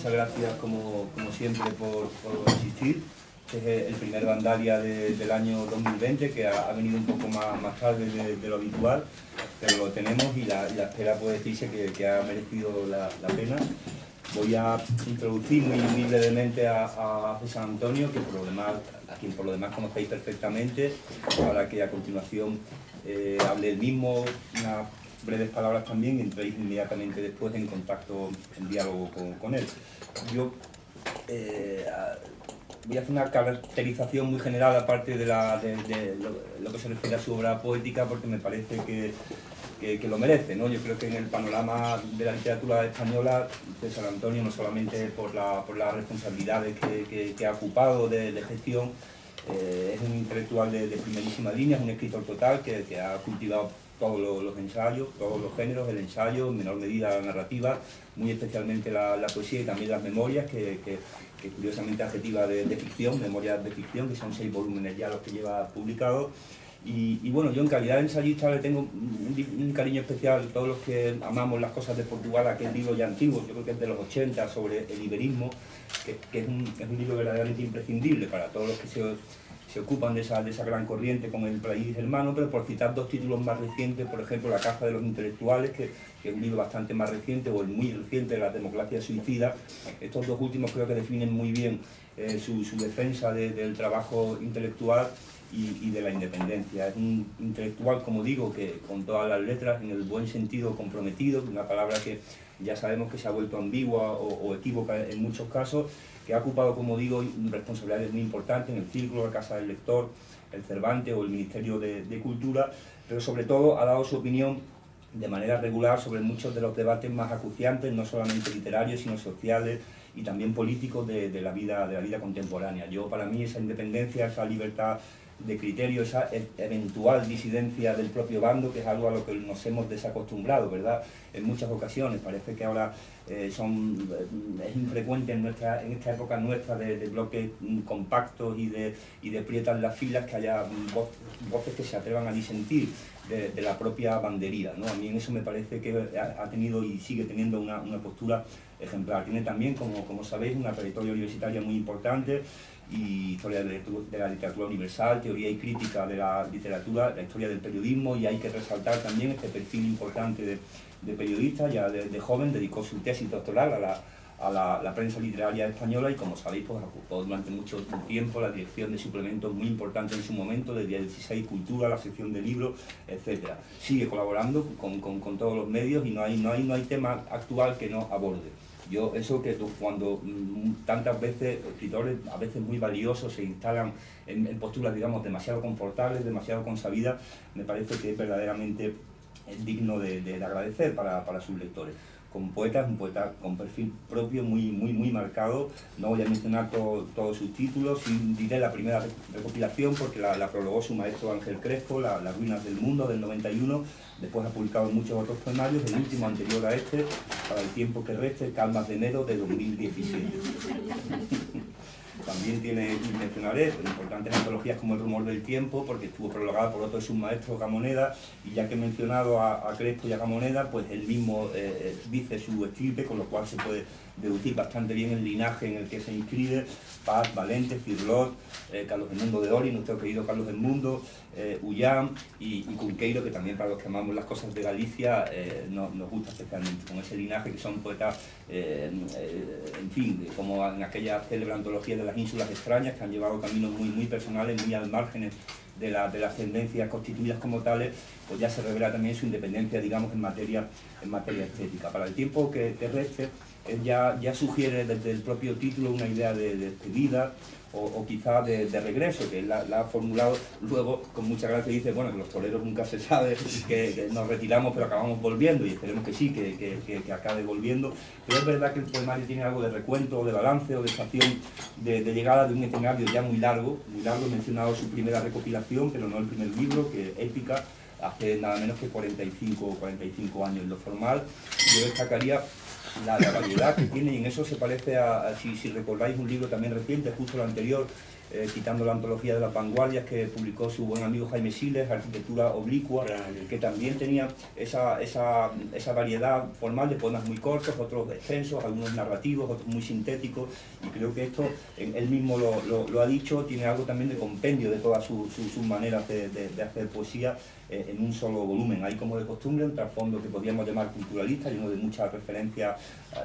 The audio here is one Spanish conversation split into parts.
muchas gracias como siempre por asistir. Este es el primer Vandalia del año 2020, que ha venido un poco más tarde de lo habitual, pero lo tenemos y la espera puede decirse que ha merecido la pena. Voy a introducir muy brevemente a José Antonio, a quien por lo demás conocéis perfectamente, para que a continuación hable él mismo unas breves palabras también y entréis inmediatamente después en contacto, en diálogo con él. Yo voy a hacer una caracterización muy general, aparte de lo que se refiere a su obra poética, porque me parece que lo merece, ¿no? Yo creo que en el panorama de la literatura española, César Antonio, no solamente por las responsabilidades que ha ocupado de gestión, es un intelectual de primerísima línea, es un escritor total que ha cultivado todos los ensayos, todos los géneros, el ensayo, en menor medida la narrativa, muy especialmente la poesía y también las memorias, que curiosamente adjetiva de ficción, memorias de ficción, que son 6 volúmenes ya los que lleva publicados. Y bueno, yo en calidad de ensayista le tengo un cariño especial a todos los que amamos las cosas de Portugal, aquel libro ya antiguo, yo creo que es de los 80, sobre el iberismo, que es un libro verdaderamente imprescindible para todos los que se ocupan de esa gran corriente con el país hermano, pero por citar 2 títulos más recientes, por ejemplo, La caza de los intelectuales, que es un libro bastante más reciente, o el muy reciente, La democracia suicida. Estos 2 últimos creo que definen muy bien su defensa del trabajo intelectual y de la independencia. Es un intelectual, como digo, que con todas las letras, en el buen sentido, comprometido, una palabra que ya sabemos que se ha vuelto ambigua o equívoca en muchos casos, que ha ocupado, como digo, responsabilidades muy importantes en el Círculo, la Casa del Lector, el Cervantes o el Ministerio de Cultura, pero sobre todo ha dado su opinión de manera regular sobre muchos de los debates más acuciantes, no solamente literarios, sino sociales y también políticos de la vida contemporánea. Para mí esa independencia, esa libertad de criterio, esa eventual disidencia del propio bando, que es algo a lo que nos hemos desacostumbrado, ¿verdad? En muchas ocasiones, parece que ahora es infrecuente en esta época nuestra de bloques compactos y de prietas las filas, que haya voces que se atrevan a disentir de la propia bandería, ¿no? A mí en eso me parece que ha tenido y sigue teniendo una postura ejemplar. Tiene también, como sabéis, una trayectoria universitaria muy importante, y historia de la literatura universal, teoría y crítica de la literatura, la historia del periodismo, y hay que resaltar también este perfil importante de periodista. Ya de joven dedicó su tesis doctoral a la prensa literaria española, y como sabéis, pues ocupó durante mucho tiempo la dirección de suplementos muy importantes en su momento, del Día 16, Cultura, la sección de libros, etc. Sigue colaborando con todos los medios, y no hay tema actual que no aborde. Eso que cuando tantas veces escritores, a veces muy valiosos, se instalan en posturas, digamos, demasiado confortables, demasiado consabidas, me parece que es verdaderamente digno de agradecer para sus lectores. Como poeta, es un poeta con perfil propio muy marcado. No voy a mencionar todos sus títulos, diré la primera recopilación porque la prologó su maestro Ángel Crespo, Las ruinas del mundo, del 91. Después ha publicado muchos otros poemarios, el último anterior a este, Para el tiempo que reste, Calmas de enero, de 2017. También tiene, y mencionaré, importantes antologías como El rumor del tiempo, porque estuvo prologada por otro de sus maestros, Gamoneda, y ya que he mencionado a Crespo y a Gamoneda, pues él mismo dice su estirpe, con lo cual se puede deducir bastante bien el linaje en el que se inscribe: Paz, Valente, Cirlot, Carlos Edmundo de Ory, nuestro querido Carlos Edmundo, Ullán y Cunqueiro, que también, para los que amamos las cosas de Galicia, nos gusta especialmente, con ese linaje, que son poetas, en fin, como en aquella célebre antología de las ínsulas extrañas, que han llevado caminos muy personales, muy al margen de las tendencias constituidas como tales, pues ya se revela también su independencia, digamos, en materia estética. Para el tiempo que reste, él ya sugiere desde el propio título una idea de despedida, o quizá de regreso, que él la ha formulado luego con mucha gracia, y dice, bueno, que los toreros nunca se sabe, que nos retiramos pero acabamos volviendo, y esperemos que sí, que acabe volviendo. Pero es verdad que el poemario tiene algo de recuento, o de balance, o de estación de llegada de un escenario ya muy largo. He mencionado su primera recopilación, pero no el primer libro, que es Épica, hace nada menos que 45 años. En lo formal, yo destacaría la variedad que tiene, y en eso se parece si recordáis un libro también reciente, justo lo anterior, citando la antología de las vanguardias que publicó su buen amigo Jaime Siles, Arquitectura Oblicua, que también tenía esa variedad formal de poemas muy cortos, otros extensos, algunos narrativos, otros muy sintéticos, y creo que esto, él mismo lo ha dicho, tiene algo también de compendio de todas sus maneras de hacer poesía en un solo volumen. Hay, como de costumbre, un trasfondo que podríamos llamar culturalista, lleno de muchas referencias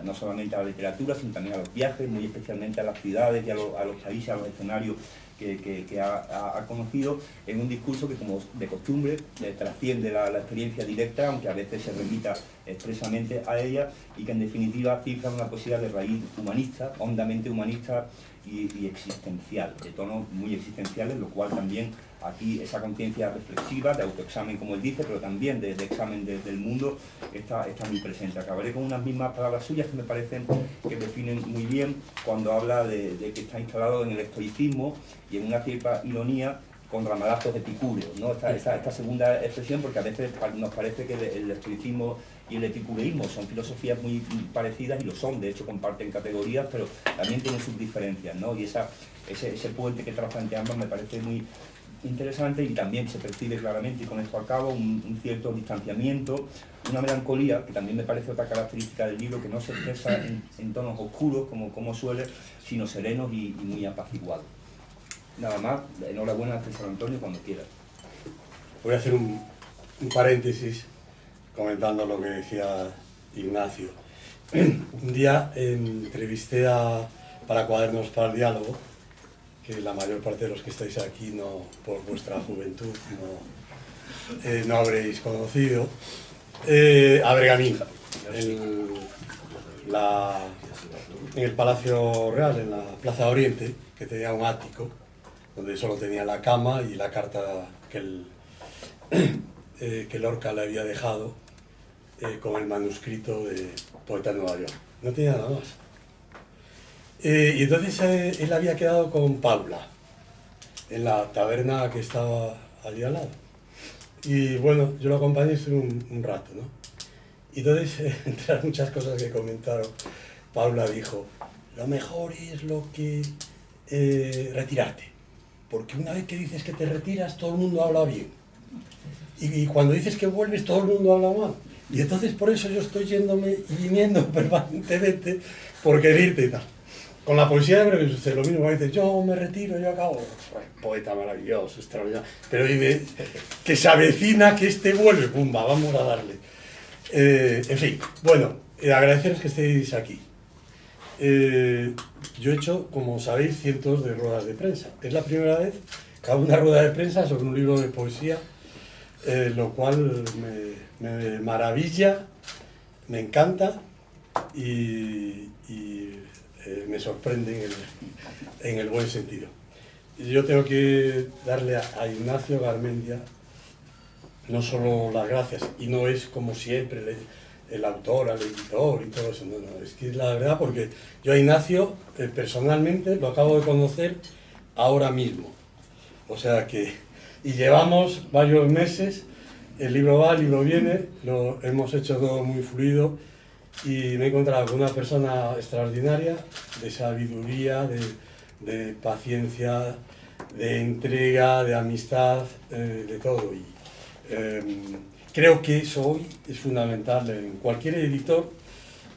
no solamente a la literatura, sino también a los viajes, muy especialmente a las ciudades y a los países, a los escenarios que ha conocido, en un discurso que, como de costumbre, trasciende la experiencia directa, aunque a veces se remita expresamente a ella, y que en definitiva cifra una poesía de raíz humanista, hondamente humanista y existencial, de tonos muy existenciales, lo cual también aquí esa conciencia reflexiva, de autoexamen como él dice, pero también de examen del mundo, está muy presente. Acabaré con unas mismas palabras suyas que me parecen que definen muy bien cuando habla de que está instalado en el estoicismo y en una cierta ironía con ramalazos epicúreos, ¿no? Esta segunda expresión, porque a veces nos parece que el estoicismo y el epicureísmo son filosofías muy parecidas, y lo son, de hecho comparten categorías, pero también tienen sus diferencias, ¿no? Y ese puente que traza entre ambas me parece muy interesante, y también se percibe claramente, y con esto acabo, un cierto distanciamiento, una melancolía, que también me parece otra característica del libro, que no se expresa en tonos oscuros como suele, sino serenos y muy apaciguados. Nada más, enhorabuena a César Antonio, cuando quieras. Voy a hacer un paréntesis comentando lo que decía Ignacio. Un día entrevisté para Cuadernos para el Diálogo, que la mayor parte de los que estáis aquí, no, por vuestra juventud, no habréis conocido, a Bergamín, en el Palacio Real, en la Plaza Oriente, que tenía un ático, donde solo tenía la cama y la carta que Lorca le había dejado con el manuscrito de Poeta en Nueva York. No tenía nada más. Y entonces él había quedado con Paula en la taberna que estaba allí al lado. Y bueno, yo lo acompañé y estuve un rato, ¿no? Y entonces, entre las muchas cosas que comentaron, Paula dijo: lo mejor es retirarte, porque una vez que dices que te retiras, todo el mundo habla bien. Y cuando dices que vuelves, todo el mundo habla mal. Y entonces por eso yo estoy yéndome y viniendo permanentemente por quererte y tal. Con la poesía creo que sucede lo mismo. Dices, yo me retiro, yo acabo. Poeta maravilloso, extraordinario. Pero dime, que se avecina, que este vuelve. Pumba, vamos a darle. En fin, bueno, agradeceros que estéis aquí. Yo he hecho, como sabéis, cientos de ruedas de prensa. Es la primera vez que hago una rueda de prensa sobre un libro de poesía, lo cual me maravilla, me encanta y me sorprende en el buen sentido. Yo tengo que darle a Ignacio Garmendia no solo las gracias, y no es como siempre el autor, el editor y todo eso, no, es que es la verdad, porque yo a Ignacio personalmente lo acabo de conocer ahora mismo, o sea que, y llevamos varios meses, el libro va, el libro viene, lo hemos hecho todo muy fluido, y me he encontrado con una persona extraordinaria, de sabiduría, de paciencia, de entrega, de amistad, de todo. Y creo que eso hoy es fundamental en cualquier editor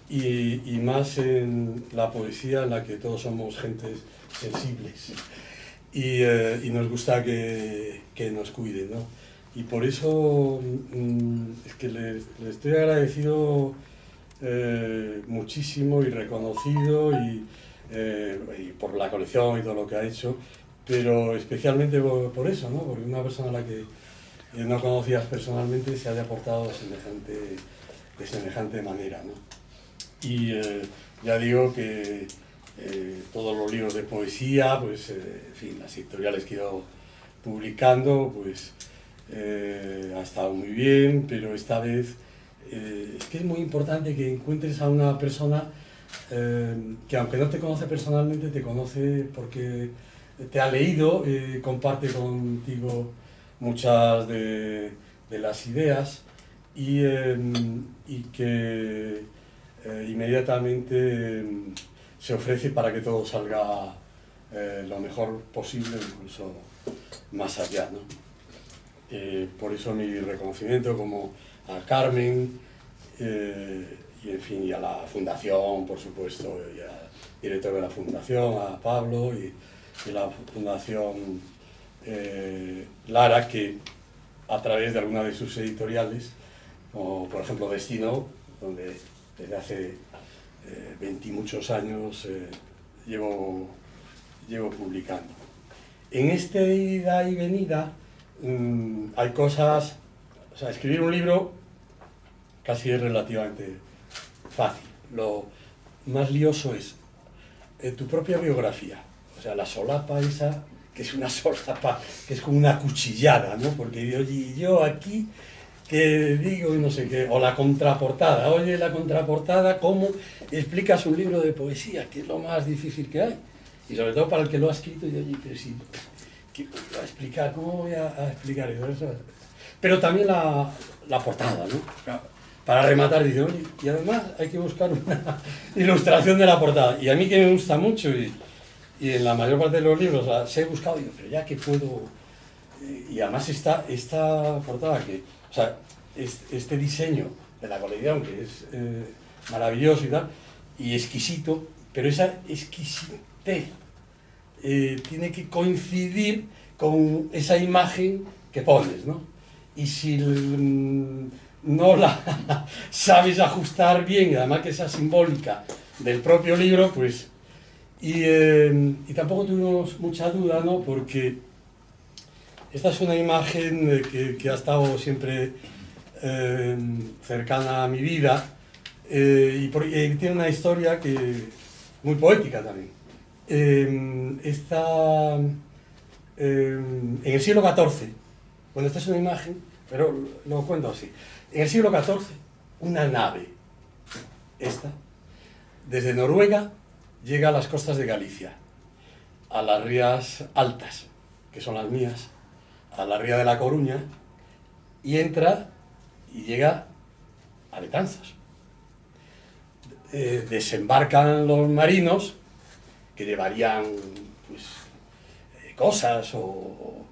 y más en la poesía, en la que todos somos gentes sensibles y nos gusta que nos cuiden, ¿no? Y por eso es que le estoy agradecido muchísimo y reconocido y por la colección y todo lo que ha hecho, pero especialmente por eso, ¿no? Porque una persona a la que no conocías personalmente se haya portado de semejante manera, ¿no? Y ya digo que todos los libros de poesía, pues, en fin, las editoriales que he ido publicando, pues ha estado muy bien, pero esta vez es que es muy importante que encuentres a una persona que, aunque no te conoce personalmente, te conoce porque te ha leído, comparte contigo muchas de las ideas y que inmediatamente se ofrece para que todo salga lo mejor posible, incluso más allá, ¿no? Por eso mi reconocimiento como a Carmen y en fin, y a la Fundación, por supuesto, y al director de la Fundación, a Pablo y la Fundación Lara, que a través de alguna de sus editoriales, como por ejemplo Destino, donde desde hace 20 y muchos años llevo publicando. En este ida y venida hay cosas, o sea, escribir un libro casi es relativamente fácil. Lo más lioso es tu propia biografía, o sea, la solapa esa, que es una solapa, que es como una cuchillada, ¿no? Porque oye, yo aquí, ¿qué digo? Y no sé qué, o la contraportada, oye, la contraportada, ¿cómo explicas un libro de poesía? Que es lo más difícil que hay. Y sobre todo para el que lo ha escrito, y oye, pero si, ¿qué voy a explicar? ¿Cómo voy a explicar eso? Pero también la portada, ¿no? Para rematar, dice, oye, y además hay que buscar una ilustración de la portada. Y a mí que me gusta mucho, y en la mayor parte de los libros las he buscado, digo, pero ya que puedo... Y además esta portada, que, o sea, este diseño de la colección, que es maravilloso y tal, y exquisito, pero esa exquisitez tiene que coincidir con esa imagen que pones, ¿no? Y si no la sabes ajustar bien, y además que sea simbólica del propio libro, pues... Y tampoco tuvimos mucha duda, ¿no? Porque esta es una imagen que ha estado siempre cercana a mi vida y tiene una historia muy poética también. Está en el siglo XIV, bueno, esta es una imagen, pero lo cuento así. En el siglo XIV, una nave, desde Noruega, llega a las costas de Galicia, a las Rías Altas, que son las mías, a la Ría de la Coruña, y entra y llega a Betanzos. Desembarcan los marinos, que llevarían pues, cosas o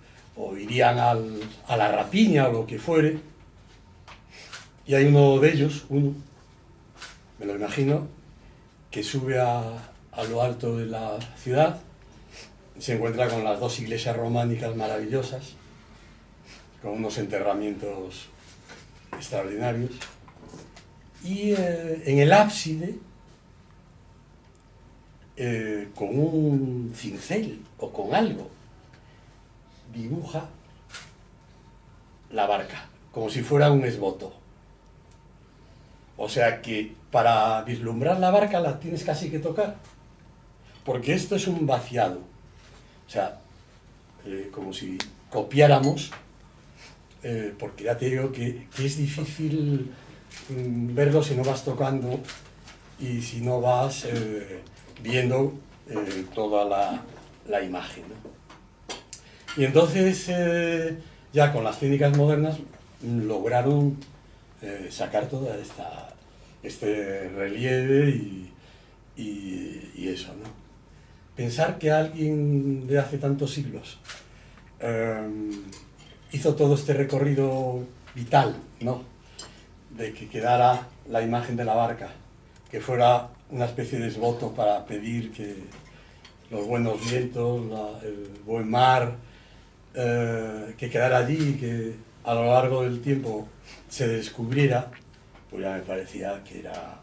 irían a la rapiña o lo que fuere, y hay uno de ellos, me lo imagino, que sube a lo alto de la ciudad, se encuentra con las dos iglesias románicas maravillosas, con unos enterramientos extraordinarios, y en el ábside, con un cincel o con algo, dibuja la barca, como si fuera un esboto. O sea que para vislumbrar la barca la tienes casi que tocar, porque esto es un vaciado. O sea, como si copiáramos, porque ya te digo que es difícil verlo si no vas tocando y si no vas viendo toda la imagen, ¿no? Y entonces, ya con las técnicas modernas, lograron sacar toda este relieve y eso, ¿no? Pensar que alguien de hace tantos siglos hizo todo este recorrido vital, ¿no? De que quedara la imagen de la barca, que fuera una especie de esboto para pedir que los buenos vientos, el buen mar, que quedara allí y que a lo largo del tiempo se descubriera, pues ya me parecía que era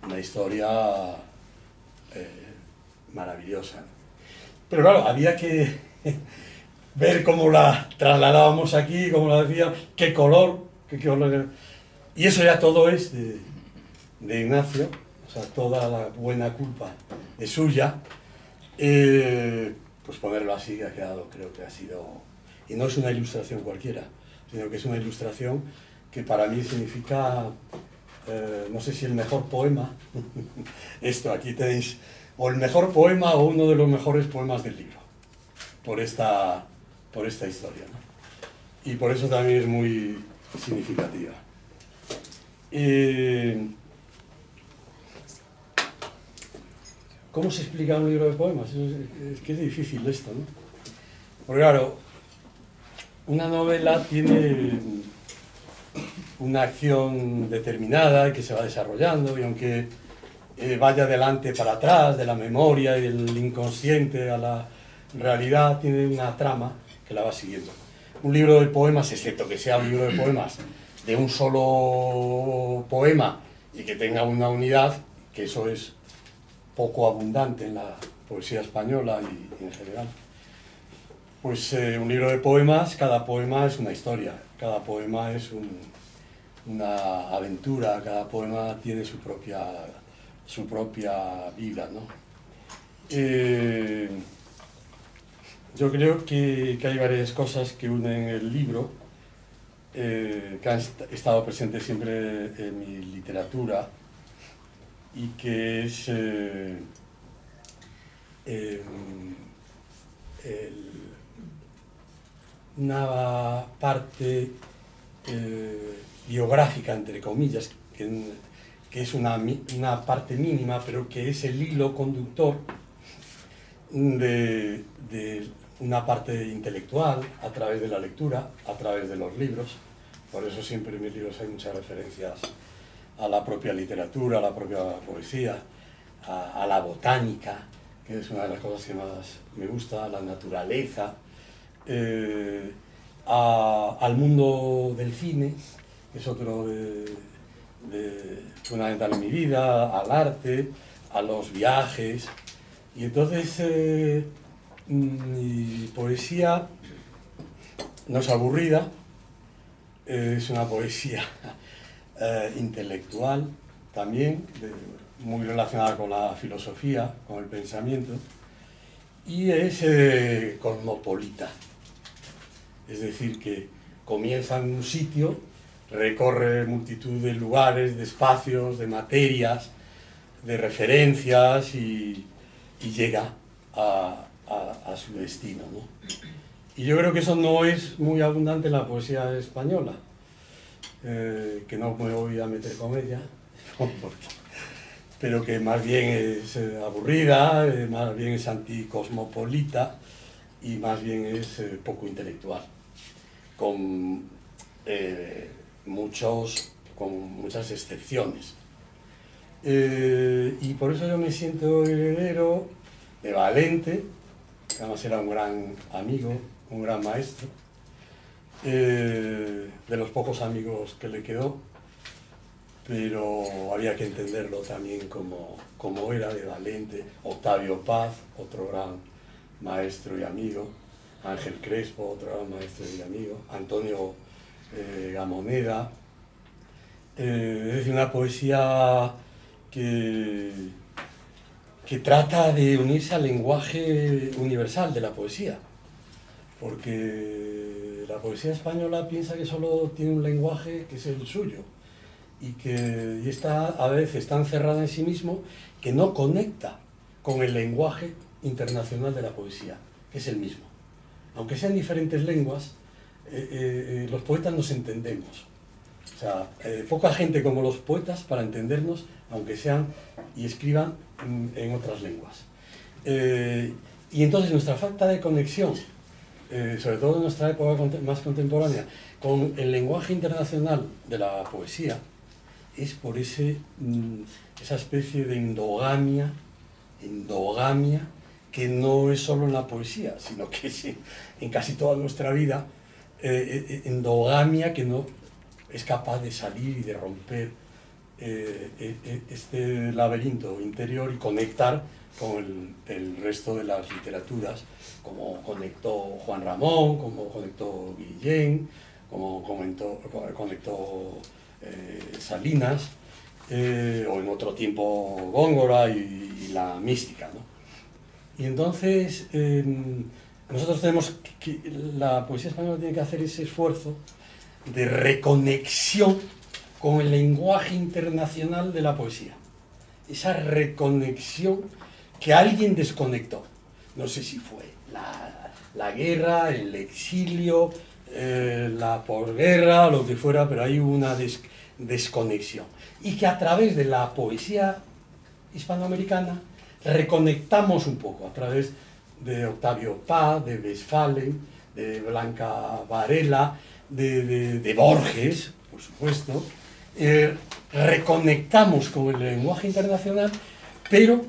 una historia maravillosa. Pero claro, había que ver cómo la trasladábamos aquí, cómo la decía, qué color. Y eso ya todo es de Ignacio, o sea, toda la buena culpa es suya. Pues ponerlo así ha quedado, creo que ha sido... Y no es una ilustración cualquiera, sino que es una ilustración que para mí significa, no sé si el mejor poema, esto aquí tenéis, o el mejor poema o uno de los mejores poemas del libro, por esta historia, ¿no? Y por eso también es muy significativa. ¿cómo se explica un libro de poemas? Es que es difícil esto, ¿no? Porque claro, una novela tiene una acción determinada que se va desarrollando, y aunque vaya adelante para atrás, de la memoria y del inconsciente a la realidad, tiene una trama que la va siguiendo. Un libro de poemas, excepto que sea un libro de poemas de un solo poema y que tenga una unidad, que eso es poco abundante en la poesía española y en general, pues un libro de poemas, cada poema es una historia, cada poema es una aventura, cada poema tiene su propia vida, ¿no? Yo creo que hay varias cosas que unen el libro, que han estado presentes siempre en mi literatura, y que es una parte biográfica, entre comillas, que es una parte mínima, pero que es el hilo conductor de una parte intelectual a través de la lectura, a través de los libros. Por eso siempre en mis libros hay muchas referencias a la propia literatura, a la propia poesía, a la botánica, que es una de las cosas que más me gusta, a la naturaleza, al mundo del cine, que es otro fundamental en mi vida, al arte, a los viajes. Y entonces mi poesía no es aburrida, es una poesía intelectual también, muy relacionada con la filosofía, con el pensamiento, y es cosmopolita. Es decir, que comienza en un sitio, recorre multitud de lugares, de espacios, de materias, de referencias, y llega a su destino, ¿no? Y yo creo que eso no es muy abundante en la poesía española, que no me voy a meter con ella, pero que más bien es aburrida, más bien es anticosmopolita, y más bien es poco intelectual, con muchas excepciones. Y por eso yo me siento heredero de Valente, que además era un gran amigo, un gran maestro, de los pocos amigos que le quedó, pero había que entenderlo también como era, de Valente. Octavio Paz, otro gran maestro y amigo, Ángel Crespo, otro gran maestro y amigo, Antonio Gamoneda. Es decir, una poesía que trata de unirse al lenguaje universal de la poesía, porque la poesía española piensa que solo tiene un lenguaje que es el suyo, y está a veces tan cerrada en sí mismo que no conecta con el lenguaje internacional de la poesía, que es el mismo. Aunque sean diferentes lenguas, los poetas nos entendemos. O sea, poca gente como los poetas para entendernos, aunque sean y escriban en otras lenguas. Y entonces nuestra falta de conexión, sobre todo en nuestra época más contemporánea, con el lenguaje internacional de la poesía, es por esa especie de endogamia que no es solo en la poesía, sino que es en casi toda nuestra vida, endogamia que no es capaz de salir y de romper este laberinto interior y conectar con el resto de las literaturas, como conectó Juan Ramón, como conectó Guillén, como conectó Salinas, o en otro tiempo Góngora y la mística, ¿no? Y entonces nosotros tenemos la poesía española tiene que hacer ese esfuerzo de reconexión con el lenguaje internacional de la poesía. Esa reconexión que alguien desconectó. No sé si fue la guerra, el exilio, la posguerra, lo que fuera, pero hay una desconexión. Y que a través de la poesía hispanoamericana reconectamos un poco a través de Octavio Paz, de Westphalen, de Blanca Varela, de Borges, por supuesto, reconectamos con el lenguaje internacional, pero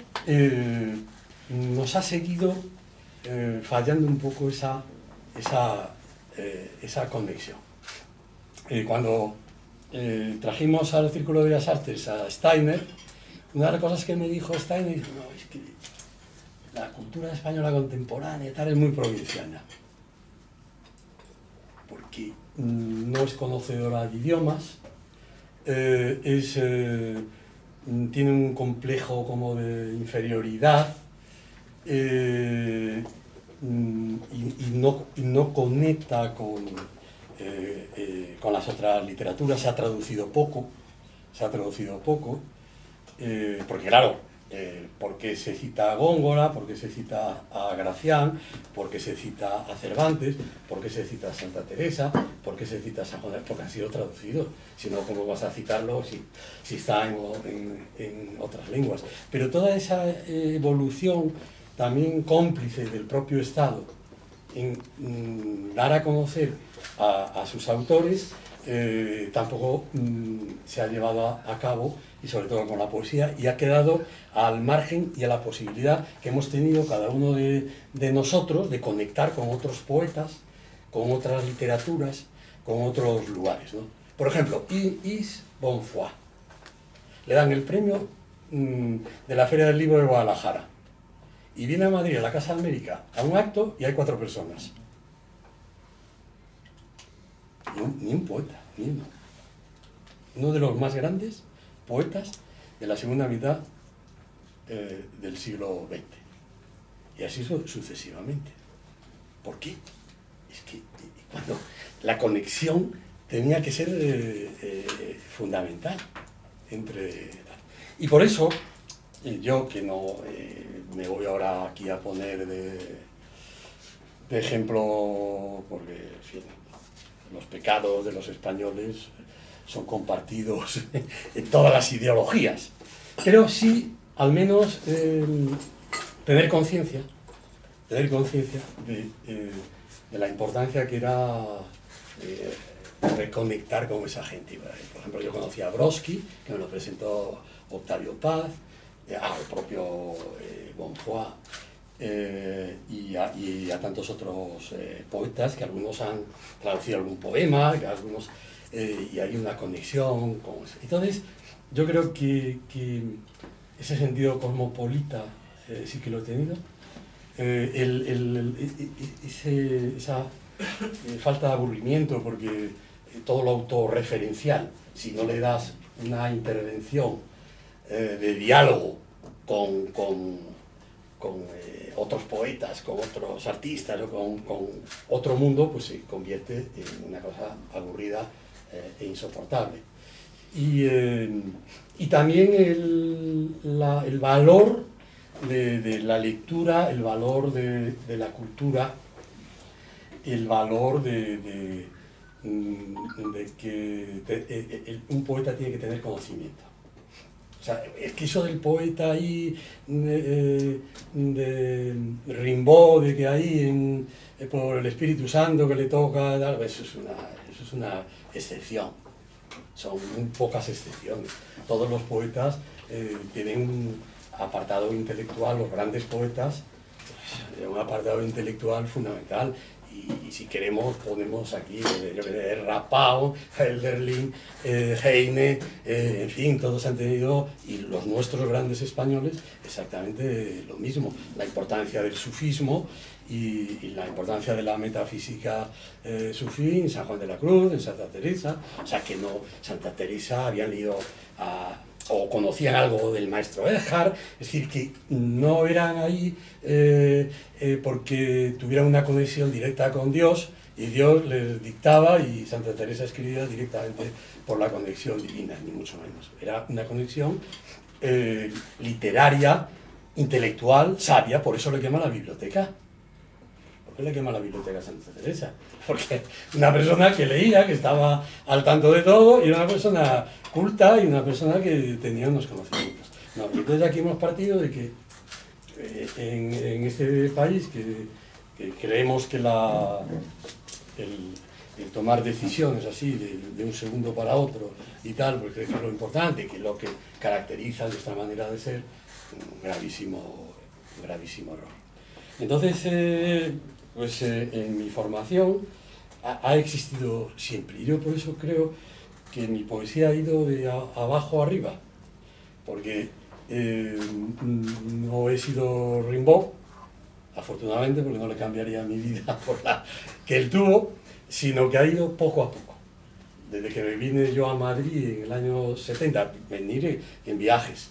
nos ha seguido fallando un poco esa conexión. Cuando trajimos al Círculo de Bellas Artes a Steiner, una de las cosas que me dijo Steiner, dijo, no, es que la cultura española contemporánea tal es muy provinciana, porque no es conocedora de idiomas, tiene un complejo como de inferioridad, y no conecta con las otras literaturas. Se ha traducido poco, porque claro, porque se cita a Góngora, porque se cita a Gracián, porque se cita a Cervantes, porque se cita a Santa Teresa, porque se cita a San Juan, porque han sido traducidos. Si no, ¿cómo vas a citarlo si está en otras lenguas? Pero toda esa evolución, también cómplice del propio Estado, en dar a conocer a sus autores, tampoco se ha llevado a cabo, y sobre todo con la poesía, y ha quedado al margen y a la posibilidad que hemos tenido cada uno de nosotros de conectar con otros poetas, con otras literaturas, con otros lugares, ¿no? Por ejemplo, Yves Bonfoy, le dan el premio de la Feria del Libro de Guadalajara, y viene a Madrid, a la Casa de América, a un acto, y hay 4 personas. Ni un poeta, ni uno. Uno de los más grandes poetas de la segunda mitad del siglo XX. Y así sucesivamente. ¿Por qué? Es que cuando la conexión tenía que ser fundamental entre... Y por eso, yo que no me voy ahora aquí a poner de ejemplo, porque, en fin, los pecados de los españoles son compartidos en todas las ideologías, pero sí, al menos, tener conciencia de la importancia que era reconectar con esa gente. Por ejemplo, yo conocí a Brodsky, que me lo presentó Octavio Paz, al propio Bonfoy, y a tantos otros poetas, que algunos han traducido algún poema, que algunos, y hay una conexión con eso. Entonces, yo creo que ese sentido cosmopolita sí que lo he tenido. Esa falta de aburrimiento, porque todo lo autorreferencial, si no le das una intervención de diálogo con otros poetas, con otros artistas, o con otro mundo, pues se convierte en una cosa aburrida e insoportable. Y también el valor de la lectura, el valor de la cultura, el valor de que un poeta tiene que tener conocimiento. O sea, es que eso del poeta ahí, de Rimbaud, de que ahí por el Espíritu Santo que le toca, eso es una excepción. Son muy pocas excepciones. Todos los poetas tienen un apartado intelectual, los grandes poetas, pues, un apartado intelectual fundamental. Y si queremos, ponemos aquí Rapao, Hölderlin, Heine, en fin, todos han tenido, y los nuestros grandes españoles, exactamente lo mismo. La importancia del sufismo y la importancia de la metafísica sufí en San Juan de la Cruz, en Santa Teresa. O sea, que no, Santa Teresa habían leído o conocían algo del maestro Eckhart, es decir, que no eran ahí porque tuvieran una conexión directa con Dios, y Dios les dictaba y Santa Teresa escribía directamente por la conexión divina, ni mucho menos. Era una conexión literaria, intelectual, sabia. Por eso le quema la biblioteca. ¿Por qué le quema la biblioteca a Santa Teresa? Porque una persona que leía, que estaba al tanto de todo, y una persona culta y una persona que tenía unos conocimientos. No, y entonces aquí hemos partido de que en este país que creemos que el tomar decisiones así de un segundo para otro y tal, porque es lo importante, que es lo que caracteriza nuestra manera de ser, un gravísimo error. Entonces, pues en mi formación ha existido siempre, y yo por eso creo que mi poesía ha ido de abajo arriba, porque no he sido Rimbaud, afortunadamente, porque no le cambiaría mi vida por la que él tuvo, sino que ha ido poco a poco. Desde que me vine yo a Madrid en el año 70, venir en viajes,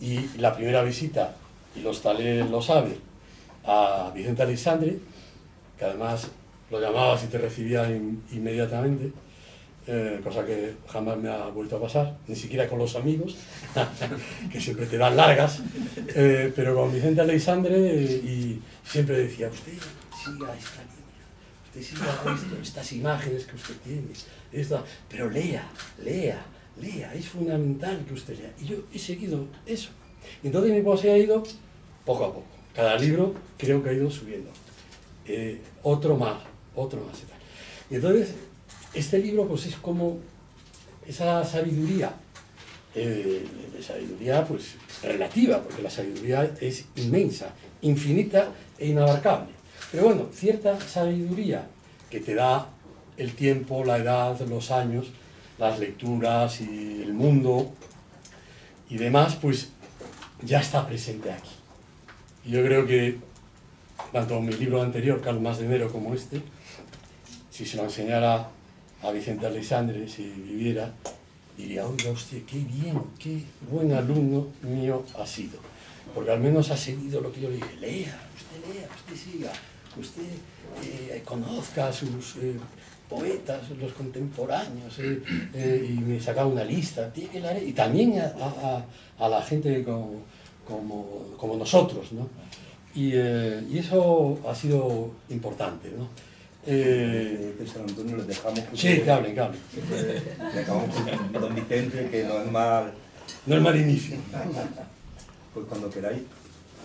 y la primera visita, y los tales lo sabe, a Vicente Aleixandre, que además lo llamabas y te recibía inmediatamente, cosa que jamás me ha vuelto a pasar, ni siquiera con los amigos, que siempre te dan largas, pero con Vicente Aleixandre, y siempre decía, usted siga esta línea, usted siga estas imágenes que usted tiene, pero lea, es fundamental que usted lea. Y yo he seguido eso. Y entonces mi poesía ha ido poco a poco. Cada libro creo que ha ido subiendo. Otro más y tal. Y entonces, este libro pues es como esa sabiduría, pues relativa, porque la sabiduría es inmensa, infinita e inabarcable. Pero bueno, cierta sabiduría que te da el tiempo, la edad, los años, las lecturas y el mundo y demás, pues ya está presente aquí. Y yo creo que tanto mi libro anterior, Calmas de Enero, como este, si se lo enseñara a Vicente Aleixandre, si viviera, diría, oiga usted, qué bien, qué buen alumno mío ha sido. Porque al menos ha seguido lo que yo le dije, lea, usted siga, usted conozca a sus poetas, los contemporáneos, y me sacaba una lista, y también a la gente como nosotros, ¿no? Y eso ha sido importante, ¿no? San Antonio, les dejamos que sí, que hablen. Le acabamos con don Vicente, que no es mal... No es mal inicio. Pues cuando queráis.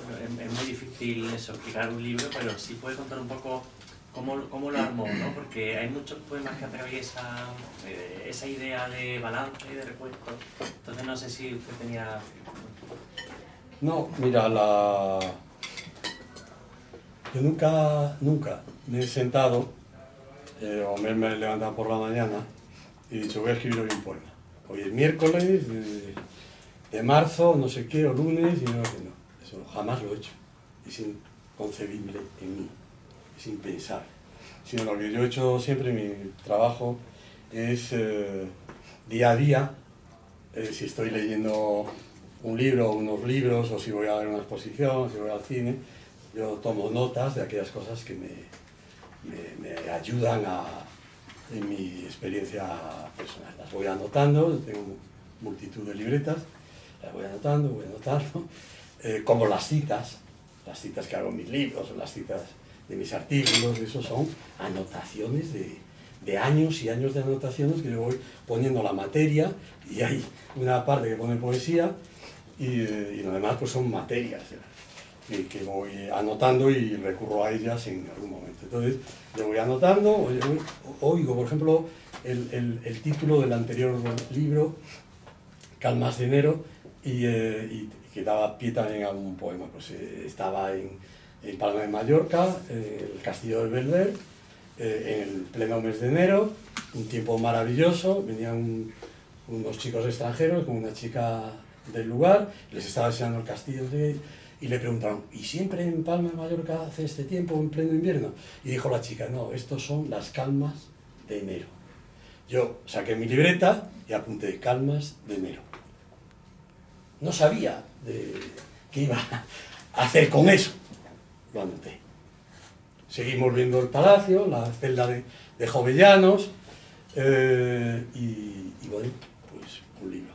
Bueno, es muy difícil eso, explicar un libro, pero sí puede contar un poco cómo lo armó, ¿no? Porque hay muchos poemas que atraviesan esa idea de balance, de recuento. Entonces no sé si usted tenía... No, mira, yo nunca me he sentado o me he levantado por la mañana y he dicho, voy a escribir hoy un poema. Hoy es miércoles de marzo, no sé qué, o lunes, y no. Eso jamás lo he hecho. Es inconcebible en mí, es impensable. Sino lo que yo he hecho siempre, mi trabajo es día a día, si estoy leyendo un libro o unos libros, o si voy a ver una exposición, si voy al cine, yo tomo notas de aquellas cosas que me ayudan en mi experiencia personal. Las voy anotando, tengo multitud de libretas, las voy anotando, como las citas que hago en mis libros, o las citas de mis artículos, eso son anotaciones de años y años de anotaciones que yo voy poniendo la materia, y hay una parte que pone poesía, y lo demás pues son materias que voy anotando y recurro a ellas en algún momento. Entonces, yo voy anotando, oigo, por ejemplo, el título del anterior libro, Calmas de Enero, y que daba pie también a un poema. Pues estaba en Palma de Mallorca, en el castillo de Belver, en el pleno mes de enero, un tiempo maravilloso, venían unos chicos extranjeros con una chica del lugar, les estaba enseñando el castillo y le preguntaron, ¿y siempre en Palma de Mallorca hace este tiempo en pleno invierno? Y dijo la chica, no, estos son las calmas de enero. Yo saqué mi libreta y apunté calmas de enero. No sabía qué iba a hacer con eso. Lo anoté. Seguimos viendo el palacio, la celda de Jovellanos, y bueno, pues un libro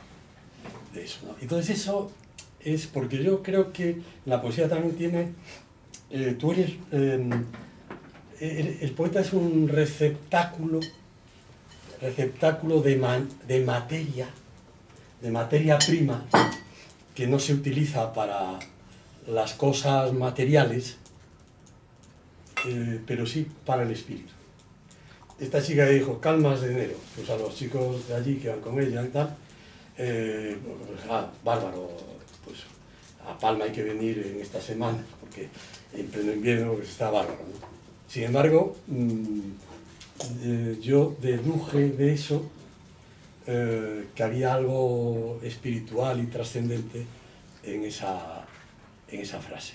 de eso, ¿no? Entonces eso es porque yo creo que la poesía también tiene... tú eres... el poeta es un receptáculo de materia prima que no se utiliza para las cosas materiales, pero sí para el espíritu. Esta chica dijo, calmas de enero, pues a los chicos de allí que van con ella y tal, bárbaro, pues a Palma hay que venir en esta semana, porque en pleno invierno pues está bárbaro, ¿no? Sin embargo, yo deduje de eso que había algo espiritual y trascendente en esa frase.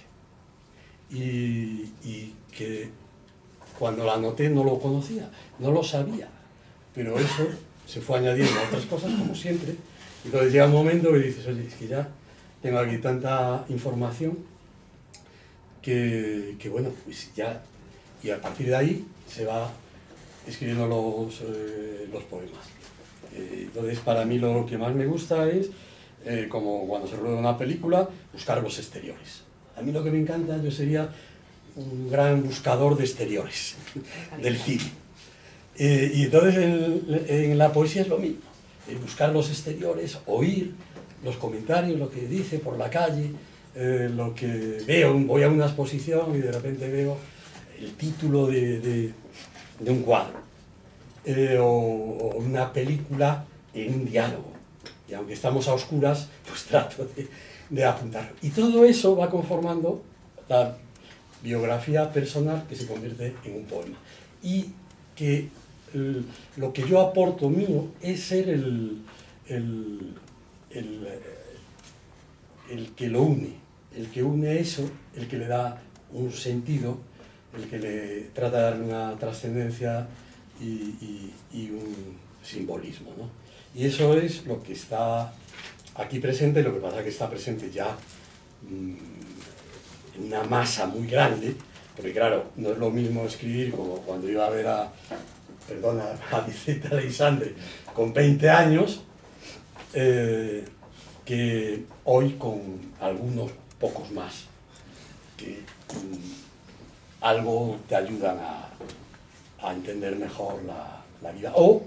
Y que cuando la anoté no lo conocía, no lo sabía, pero eso se fue añadiendo a otras cosas, como siempre. Y entonces llega un momento que dices, oye, es que ya tengo aquí tanta información que bueno, pues ya, y a partir de ahí se va escribiendo los poemas. Entonces, para mí lo que más me gusta es, como cuando se rueda una película, buscar los exteriores. A mí lo que me encanta, yo sería un gran buscador de exteriores del cine. Y entonces en la poesía es lo mismo, buscar los exteriores, oír los comentarios, lo que dice por la calle, lo que veo, voy a una exposición y de repente veo el título de un cuadro, o una película en un diálogo, y aunque estamos a oscuras, pues trato de apuntarlo. Y todo eso va conformando la biografía personal que se convierte en un poema. Y que lo que yo aporto mío es ser el que lo une, el que une eso, el que le da un sentido, el que le trata de darle una trascendencia y un simbolismo, ¿no? Y eso es lo que está aquí presente, lo que pasa es que está presente ya en una masa muy grande, porque claro, no es lo mismo escribir como cuando iba a ver a Vicente Aleixandre con 20 años, que hoy con algunos pocos más, que algo te ayudan a entender mejor la vida, o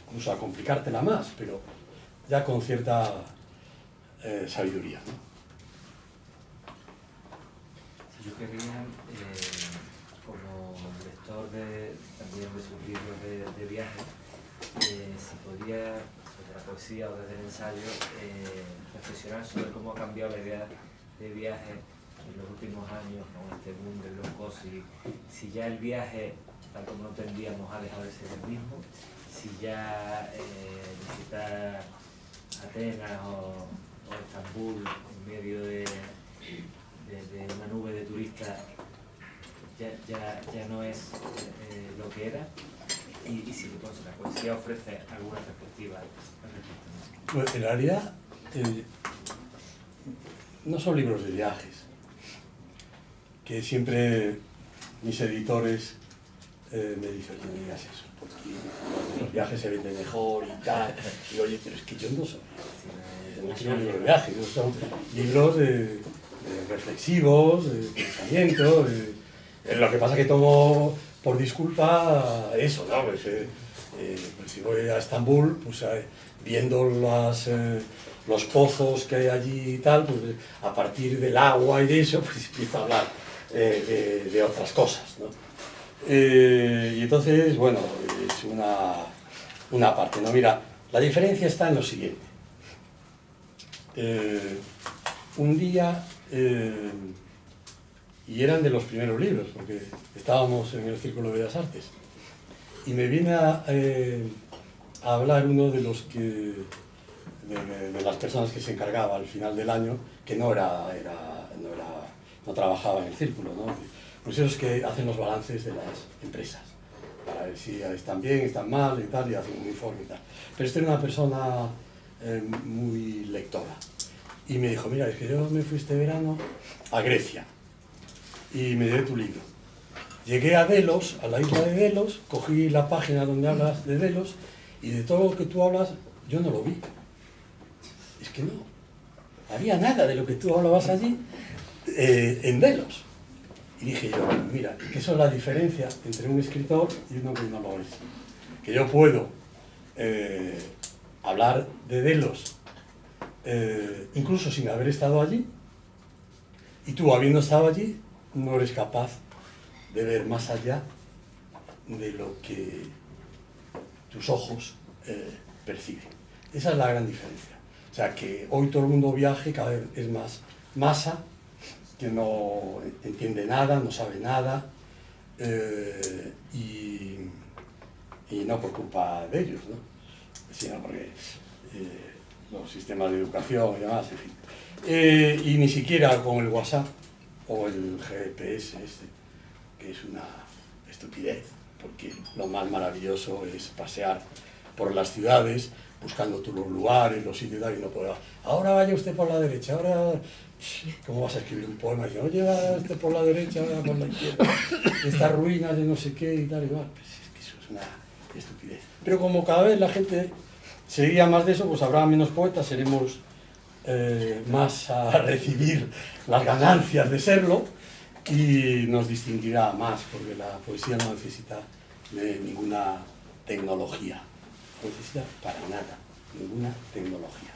incluso a complicártela más, pero ya con cierta sabiduría, ¿no? Yo quería, como lector también de sus libros de viaje, si podía, sobre la poesía o desde el ensayo, reflexionar sobre cómo ha cambiado la idea de viaje en los últimos años con este boom del low cost, y si ya el viaje, tal como lo entendíamos, ha dejado de ser el mismo, si ya visitar Atenas o Estambul en medio de una nube de turistas ya no es lo que era, y si entonces la poesía ofrece alguna perspectiva al respecto. Pues en realidad no son libros de viajes, que siempre mis editores me dicen, oye, no digas eso, porque los viajes se venden mejor y tal. Y oye, pero es que yo no soy, no quiero libros de viajes, son libros reflexivos, de pensamiento. Lo que pasa es que tomo por disculpa eso, ¿no? Pues si voy a Estambul, pues viendo los pozos que hay allí y tal, pues a partir del agua y de eso, pues empiezo a hablar de otras cosas, ¿no? Y entonces, bueno, es una parte, ¿no? Mira, la diferencia está en lo siguiente. Un día, y eran de los primeros libros, porque estábamos en el Círculo de Bellas Artes, y me viene a hablar uno de los que de las personas que se encargaba al final del año, que no trabajaba en el círculo, ¿no? Pues esos que hacen los balances de las empresas, para ver si están bien, están mal y tal, y hacen un informe y tal. Pero este era una persona muy lectora, y me dijo, mira, es que yo me fui este verano a Grecia, y me llevé tu libro. Llegué a Delos, a la isla de Delos, cogí la página donde hablas de Delos, y de todo lo que tú hablas, yo no lo vi. Es que no había nada de lo que tú hablabas allí en Delos. Y dije yo, mira, que eso es la diferencia entre un escritor y uno que no lo es. Que yo puedo hablar de Delos, incluso sin haber estado allí, Y tú, habiendo estado allí, no eres capaz de ver más allá de lo que tus ojos perciben. Esa es la gran diferencia. O sea, que hoy todo el mundo viaje, cada vez es más masa, que no entiende nada, no sabe nada, y no por culpa de ellos, ¿no? Sino porque los sistemas de educación y demás, en fin. Y ni siquiera con el WhatsApp o el GPS que es una estupidez, porque lo más maravilloso es pasear por las ciudades, buscando tú los lugares, los sitios y tal, y no puedo. Ahora vaya usted por la derecha, ahora... ¿Cómo vas a escribir un poema? Dice, oye, va usted por la derecha, ahora por la izquierda, estas ruinas de no sé qué y tal y tal. Pues es que eso es una estupidez. Pero como cada vez la gente seguía más de eso, pues habrá menos poetas, seremos más a recibir las ganancias de serlo, y nos distinguirá más, porque la poesía no necesita de ninguna tecnología, no necesita para nada ninguna tecnología.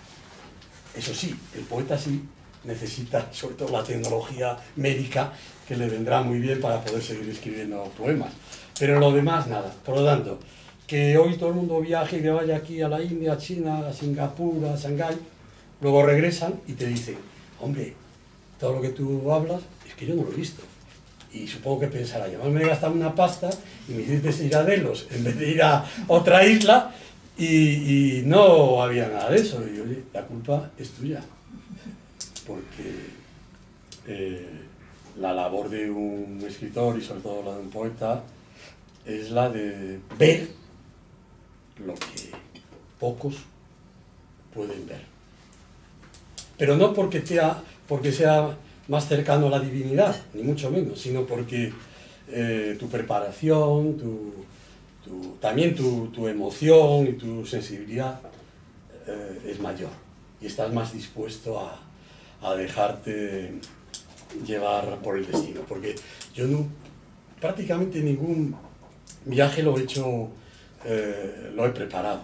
Eso sí, el poeta sí necesita sobre todo la tecnología médica, que le vendrá muy bien para poder seguir escribiendo poemas, pero lo demás nada. Por lo tanto, que hoy todo el mundo viaje, que vaya aquí a la India, a China, a Singapur, a Shanghái, luego regresan y te dicen, hombre, todo lo que tú hablas es que yo no lo he visto. Y supongo que pensará, yo me he gastado una pasta y me hiciste ir a Delos en vez de ir a otra isla, y no había nada de eso. Y oye, la culpa es tuya, porque la labor de un escritor, y sobre todo la de un poeta, es la de ver lo que pocos pueden ver. Pero no porque sea más cercano a la divinidad, ni mucho menos, sino porque tu preparación, también tu emoción y tu sensibilidad es mayor, y estás más dispuesto a dejarte llevar por el destino. Porque yo prácticamente ningún viaje lo he hecho, lo he preparado.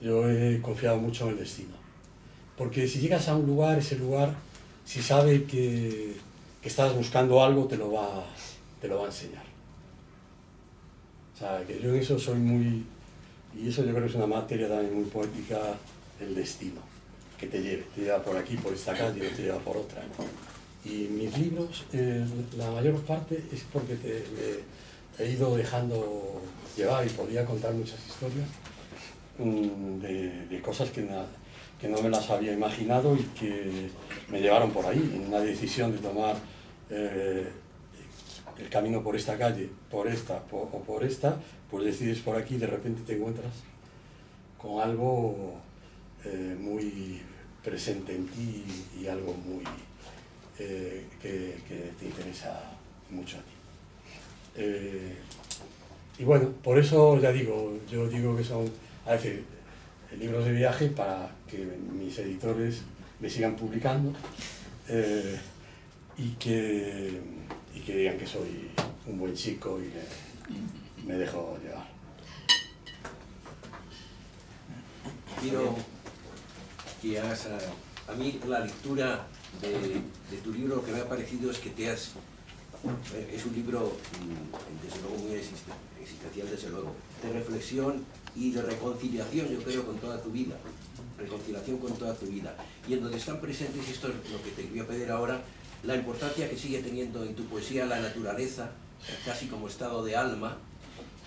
Yo he confiado mucho en el destino. Porque si llegas a un lugar, ese lugar, si sabe que estás buscando algo, te lo va a enseñar. O sea, que yo en eso soy muy... Y eso yo creo que es una materia también muy poética, el destino. Que te lleva por aquí, por esta calle, o te lleva por otra, ¿no? Y mis libros, la mayor parte es porque me he ido dejando llevar, y podía contar muchas historias de cosas que no me las había imaginado y que me llevaron por ahí, en una decisión de tomar el camino por esta calle, por esta o por esta, pues decides por aquí y de repente te encuentras con algo muy presente en ti, y algo muy que te interesa mucho a ti. Y bueno, por eso ya digo, yo digo que son a veces libros de viaje para que mis editores me sigan publicando, y que digan que soy un buen chico y me dejo llevar. Quiero que hagas a mí la lectura de tu libro. Lo que me ha parecido es que es un libro, desde luego, muy existencial, desde luego, de reflexión y de reconciliación, yo creo, con toda tu vida. Reconciliación con toda tu vida. Y en donde están presentes, y esto es lo que te voy a pedir ahora, la importancia que sigue teniendo en tu poesía la naturaleza, casi como estado de alma,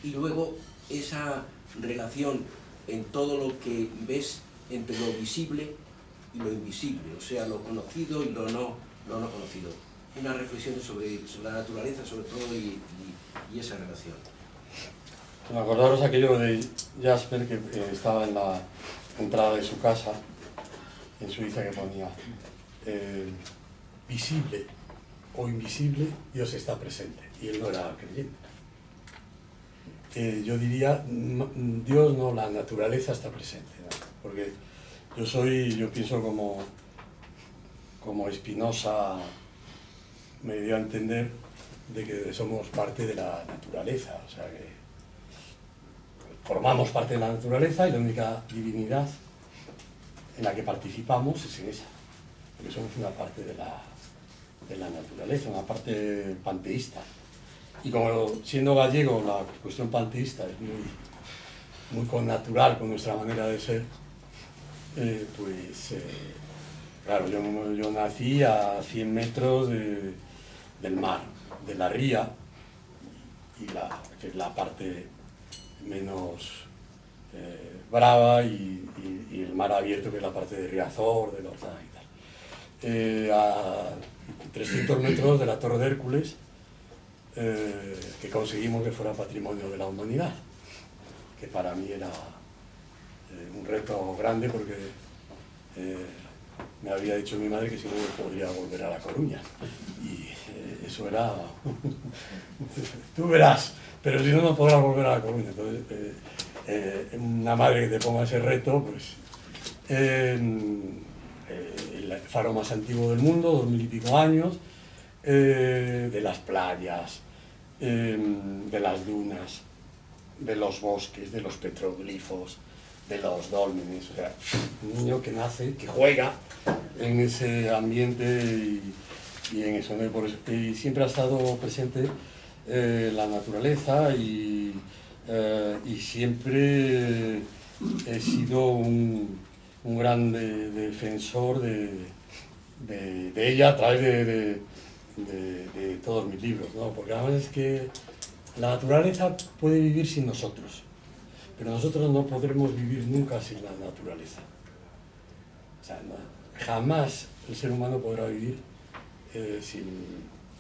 y luego esa relación en todo lo que ves entre lo visible y lo invisible, o sea, lo conocido y lo no conocido. Unas reflexiones sobre la naturaleza, sobre todo, y esa relación. Bueno, acordaros aquello de Jasper, que estaba en la entrada de su casa en Suiza, que ponía visible o invisible, Dios está presente, y él no era creyente. Yo diría, Dios no, la naturaleza está presente, ¿no? Porque yo pienso como Spinoza me dio a entender, de que somos parte de la naturaleza, o sea que formamos parte de la naturaleza, y la única divinidad en la que participamos es en esa. porque somos una parte de la naturaleza, una parte panteísta. Y como siendo gallego la cuestión panteísta es muy connatural con nuestra manera de ser, claro, yo nací a 100 metros del mar, de la ría, que es la parte menos brava, y el mar abierto, que es la parte de Riazor, de Lorzán y tal. A 300 metros de la Torre de Hércules, que conseguimos que fuera patrimonio de la humanidad, que para mí era un reto grande, porque me había dicho mi madre que si no me podría volver a La Coruña, y eso era tú verás, pero si no, no podrás volver a La Coruña. Entonces una madre que te ponga ese reto, pues el faro más antiguo del mundo, 2000 y pico años, de las playas, de las dunas, de los bosques, de los petroglifos, de los dólmenes. O sea, un niño que nace, que juega en ese ambiente y en eso, ¿no? Y siempre ha estado presente la naturaleza, y siempre he sido un gran defensor de ella a través de todos mis libros, ¿no? Porque además es que la naturaleza puede vivir sin nosotros, pero nosotros no podremos vivir nunca sin la naturaleza. O sea, jamás el ser humano podrá vivir sin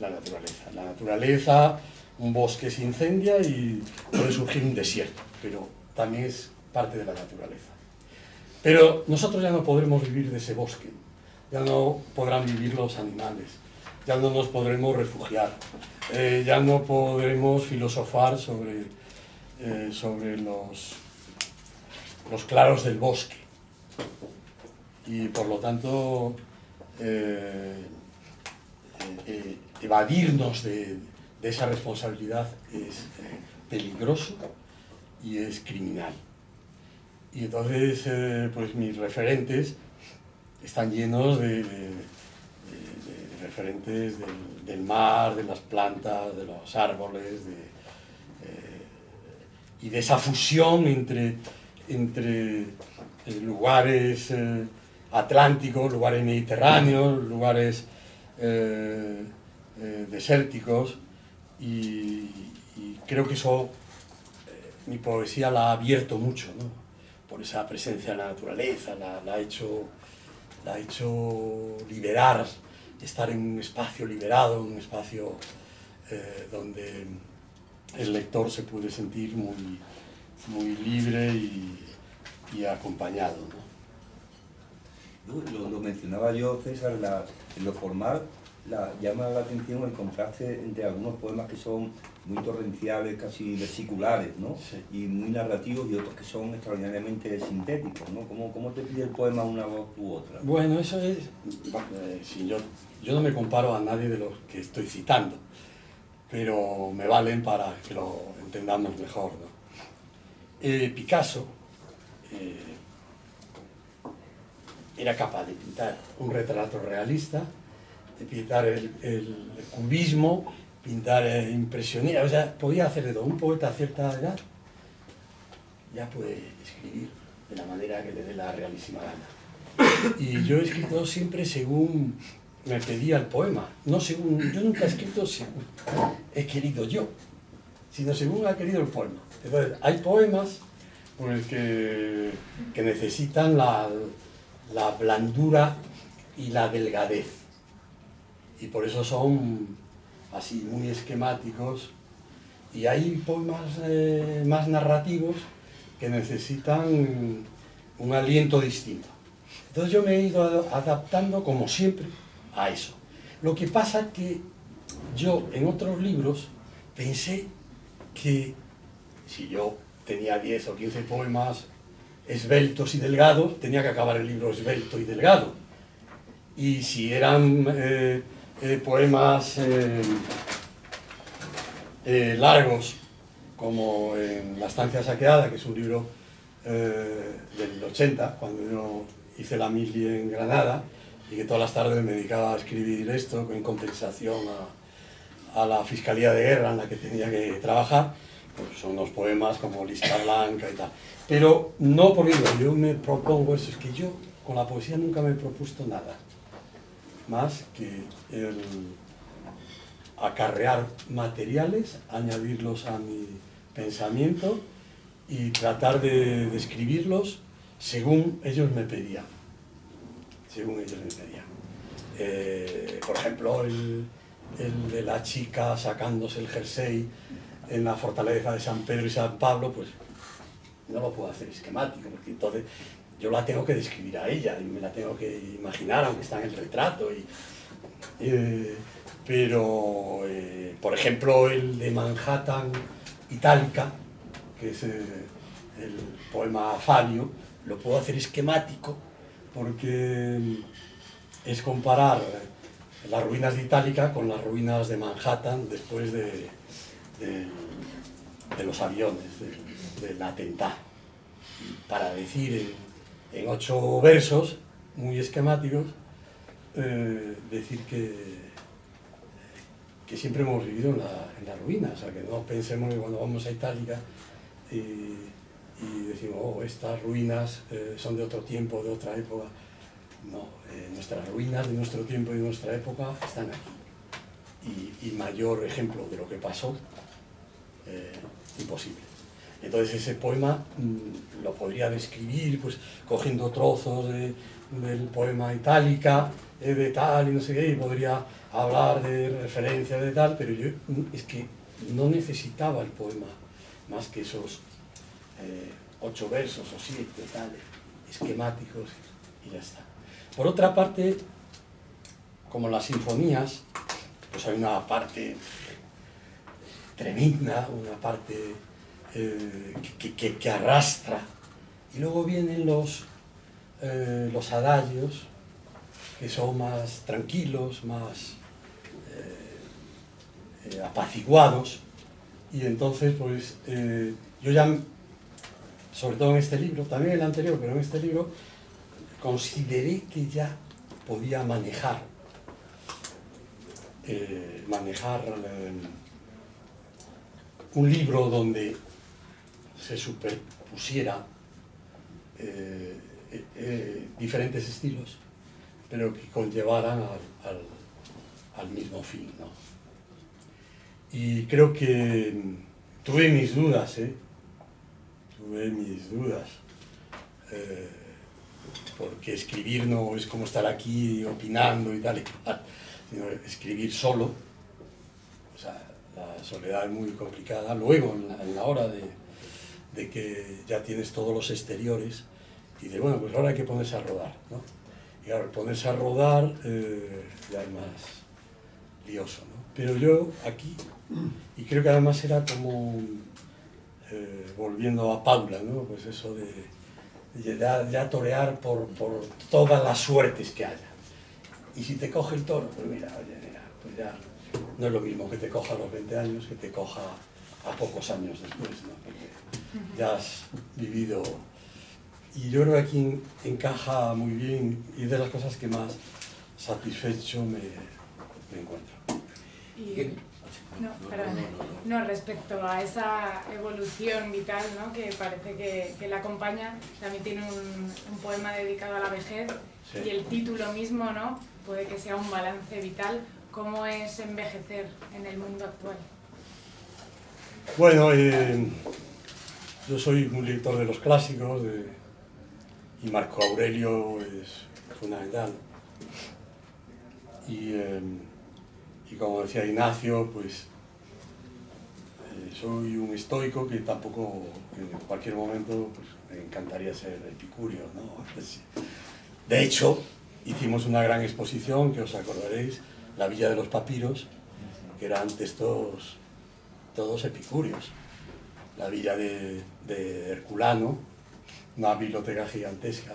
la naturaleza. La naturaleza, un bosque se incendia y puede surgir un desierto, pero también es parte de la naturaleza. Pero nosotros ya no podremos vivir de ese bosque, ya no podrán vivir los animales, ya no nos podremos refugiar, ya no podremos filosofar sobre los claros del bosque. Y por lo tanto, evadirnos de esa responsabilidad es peligroso y es criminal. Y entonces, pues mis referentes están llenos de referentes del mar, de las plantas, de los árboles, y de esa fusión entre lugares atlánticos, lugares mediterráneos, lugares desérticos, y creo que eso mi poesía la ha abierto mucho, ¿no? Por esa presencia de la naturaleza, la ha hecho liberar, estar en un espacio liberado, un espacio donde el lector se puede sentir muy libre y acompañado, ¿no? Lo mencionaba yo, César, en lo formal, llama la atención el contraste entre algunos poemas que son muy torrenciales, casi versiculares, ¿no? Sí. Y muy narrativos, y otros que son extraordinariamente sintéticos, ¿no? ¿Cómo te pide el poema una voz u otra? Bueno, eso es... si yo no me comparo a nadie de los que estoy citando, pero me valen para que lo entendamos mejor, ¿no? Picasso era capaz de pintar un retrato realista, de pintar el cubismo, pintar impresionismo, o sea, podía hacer de todo. Un poeta a cierta edad ya puede escribir de la manera que le dé la realísima gana. Y yo he escrito siempre según me pedía el poema, no según... Yo nunca he escrito según he querido yo, sino según ha querido el poema. Entonces, hay poemas pues, que necesitan la blandura y la delgadez, y por eso son así muy esquemáticos, y hay poemas más narrativos que necesitan un aliento distinto. Entonces yo me he ido adaptando, como siempre, a eso. Lo que pasa es que yo en otros libros pensé que si yo tenía 10 o 15 poemas esbeltos y delgados, tenía que acabar el libro esbelto y delgado. Y si eran poemas largos, como en La estancia saqueada, que es un libro del 80, cuando yo hice la mili en Granada, y que todas las tardes me dedicaba a escribir esto en compensación a la Fiscalía de Guerra en la que tenía que trabajar. Pues son unos poemas como Lista Blanca y tal. Pero no porque yo me propongo eso, es que yo con la poesía nunca me he propuesto nada más que el acarrear materiales, añadirlos a mi pensamiento y tratar de describirlos según ellos me pedían. Según ellos me pedían. Por ejemplo, el de la chica sacándose el jersey en la fortaleza de San Pedro y San Pablo, pues no lo puedo hacer esquemático, porque entonces yo la tengo que describir a ella y me la tengo que imaginar, aunque está en el retrato. Pero, por ejemplo, el de Manhattan Itálica, que es el poema Fabio, lo puedo hacer esquemático porque es comparar las ruinas de Itálica con las ruinas de Manhattan después de los aviones, del atentado. Para decir en 8 versos, muy esquemáticos, decir que siempre hemos vivido en la ruina, o sea, que no pensemos que cuando vamos a Itálica y decimos, oh, estas ruinas son de otro tiempo, de otra época. No, nuestras ruinas de nuestro tiempo y de nuestra época están aquí. Y mayor ejemplo de lo que pasó, imposible. Entonces ese poema lo podría describir pues cogiendo trozos del poema Itálica, de tal y no sé qué, y podría hablar de referencias de tal, pero yo es que no necesitaba el poema más que esos 8 versos o 7 tal, esquemáticos y ya está. Por otra parte, como las sinfonías, pues hay una parte tremenda, una parte que arrastra, y luego vienen los adagios, que son más tranquilos, más apaciguados, y entonces pues yo ya, sobre todo en este libro, también en el anterior, pero en este libro, consideré que ya podía manejar un libro donde se superpusiera diferentes estilos, pero que conllevaran al mismo fin, ¿no? Y creo que tuve mis dudas, porque escribir no es como estar aquí opinando y tal y cual, sino escribir solo, o sea, la soledad es muy complicada. Luego, en la hora de que ya tienes todos los exteriores, y de bueno, pues ahora hay que ponerse a rodar, ¿no? Y ahora ponerse a rodar ya es más lioso, ¿no? Pero yo aquí, y creo que además era como volviendo a Paula, ¿no? Pues eso de ya torear por todas las suertes que haya. Y si te coge el toro, pues mira, pues ya no es lo mismo que te coja a los 20 años que te coja a pocos años después, ¿no? Porque ya has vivido. Y yo creo que aquí encaja muy bien, y es de las cosas que más satisfecho me encuentro. No, respecto a esa evolución vital, ¿no? Que parece que la acompaña, también tiene un poema dedicado a la vejez, sí. Y el título mismo, ¿no? Puede que sea un balance vital. ¿Cómo es envejecer en el mundo actual? Bueno, yo soy un lector de los clásicos, y Marco Aurelio es fundamental. Y como decía Ignacio, pues soy un estoico que tampoco, en cualquier momento, pues, me encantaría ser epicúreo, ¿no? De hecho, hicimos una gran exposición, que os acordaréis, la Villa de los Papiros, que eran antes todos epicúreos. La villa de Herculano, una biblioteca gigantesca.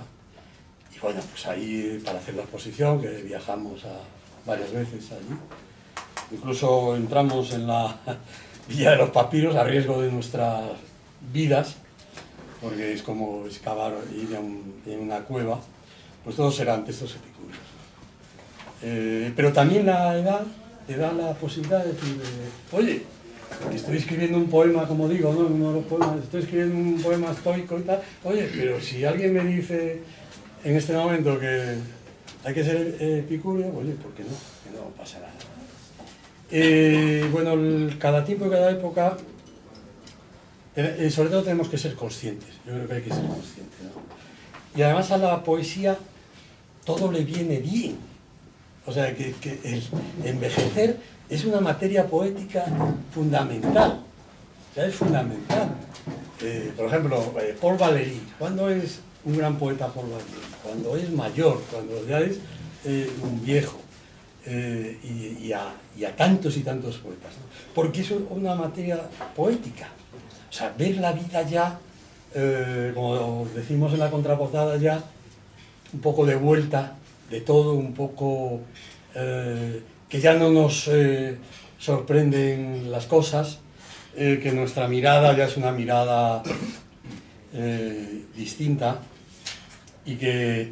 Y bueno, pues ahí, para hacer la exposición, que viajamos varias veces allí, incluso entramos en la Villa de los Papiros a riesgo de nuestras vidas, porque es como excavar, ir en una cueva, pues todos eran textos epicúreos. Pero también la edad te da la posibilidad de decir, oye, que estoy escribiendo un poema, como digo, ¿no? Uno de los poemas, estoy escribiendo un poema estoico y tal, oye, pero si alguien me dice en este momento que hay que ser epicúreo, oye, ¿por qué no? Que no pasa nada. Bueno, cada tiempo y cada época, sobre todo tenemos que ser conscientes, yo creo que hay que ser conscientes, ¿no? Y además a la poesía todo le viene bien, o sea que el envejecer es una materia poética fundamental, o sea, es fundamental. Por ejemplo, Paul Valéry, ¿cuándo es un gran poeta Paul Valéry? Cuando es mayor, cuando ya es un viejo. Y a tantos y tantos poetas, ¿no? Porque eso es una materia poética, o sea, ver la vida ya, como decimos en la contraportada, ya un poco de vuelta de todo, un poco que ya no nos sorprenden las cosas, que nuestra mirada ya es una mirada distinta y que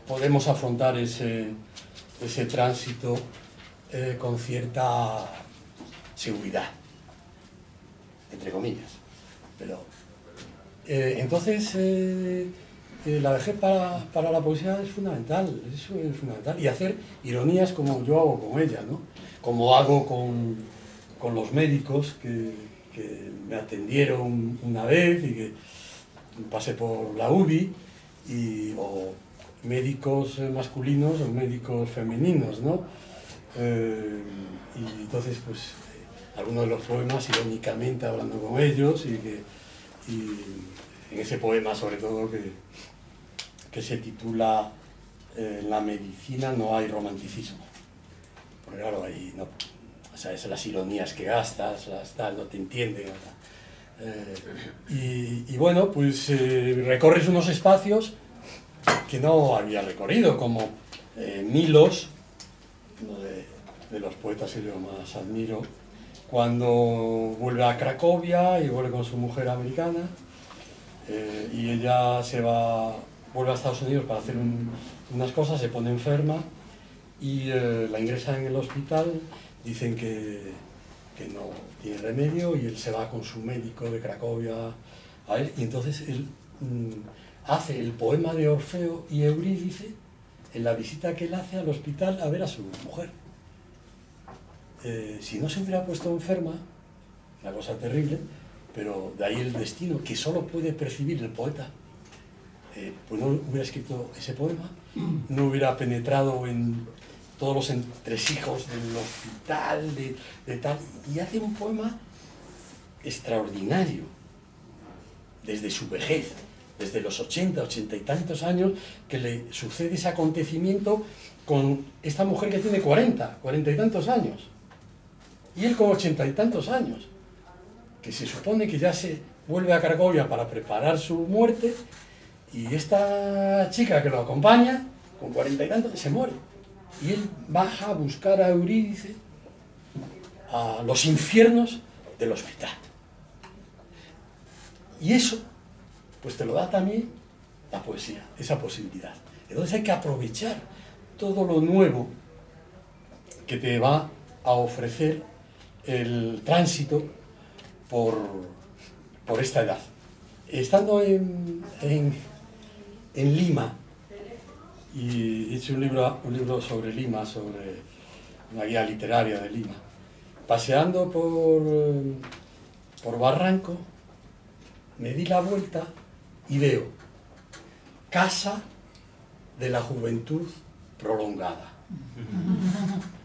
podemos afrontar ese tránsito con cierta seguridad, entre comillas. Pero, entonces, la vejez para la poesía es fundamental, eso es fundamental. Y hacer ironías como yo hago con ella, ¿no? Como hago con los médicos que me atendieron una vez y que pasé por la UBI, o médicos masculinos o médicos femeninos, ¿no? Y entonces, pues, algunos de los poemas, irónicamente hablando con ellos, y en ese poema, sobre todo, que se titula En la medicina no hay romanticismo. Porque claro, ahí no, o sea, es las ironías que gastas, las tal, no te entienden, ¿verdad? Y bueno, pues recorres unos espacios que no había recorrido, como Milos, uno de los poetas que yo más admiro, cuando vuelve a Cracovia y vuelve con su mujer americana, y ella vuelve a Estados Unidos para hacer unas cosas, se pone enferma y la ingresan en el hospital, dicen que no tiene remedio y él se va con su médico de Cracovia a él, y entonces él hace el poema de Orfeo y Eurídice en la visita que él hace al hospital a ver a su mujer. Si no se hubiera puesto enferma, una cosa terrible, pero de ahí el destino que solo puede percibir el poeta, pues no hubiera escrito ese poema, no hubiera penetrado en todos los entresijos del hospital, de tal, y hace un poema extraordinario, desde su vejez, desde los 80 y tantos años, que le sucede ese acontecimiento con esta mujer que tiene 40 y tantos años, y él con 80 y tantos años, que se supone que ya se vuelve a Cracovia para preparar su muerte, y esta chica que lo acompaña, con 40 y tantos, se muere. Y él baja a buscar a Eurídice a los infiernos del hospital. Y eso, pues te lo da también la poesía, esa posibilidad. Entonces hay que aprovechar todo lo nuevo que te va a ofrecer el tránsito por esta edad. Estando en Lima, y hice un libro sobre Lima, sobre una guía literaria de Lima, paseando por Barranco, me di la vuelta y veo Casa de la Juventud Prolongada.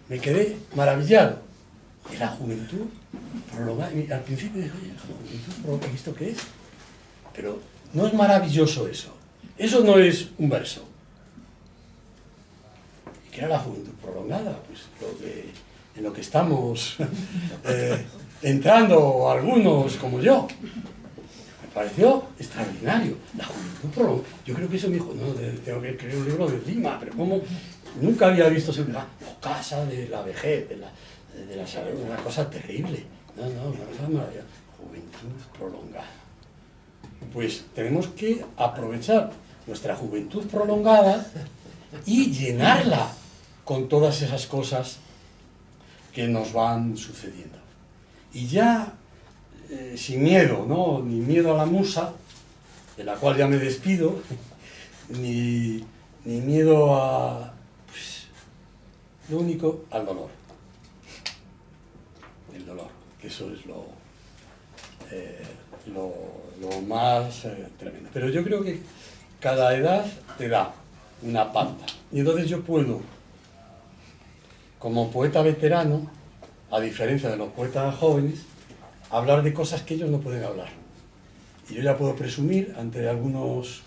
Me quedé maravillado. ¿Y la juventud prolongada? Y al principio dije, oye, ¿la juventud prolongada? ¿Esto qué es? Pero no es maravilloso eso. Eso no es un verso. ¿Y qué era la juventud prolongada? Pues en lo que estamos entrando algunos como yo. Me pareció extraordinario. La juventud prolongada. Yo creo que eso me dijo, no, tengo que escribir un libro de Lima, pero ¿cómo? Nunca había visto ese libro. Casa de la vejez, de la salud, una cosa terrible. No, una cosa maravillosa. Juventud prolongada. Pues tenemos que aprovechar nuestra juventud prolongada y llenarla con todas esas cosas que nos van sucediendo. Y ya, sin miedo, ¿no? Ni miedo a la musa, de la cual ya me despido, ni miedo a... pues, lo único, al dolor. El dolor, que eso es lo más tremendo. Pero yo creo que cada edad te da una pauta. Y entonces yo puedo, como poeta veterano, a diferencia de los poetas jóvenes, hablar de cosas que ellos no pueden hablar. Y yo ya puedo presumir ante algunos,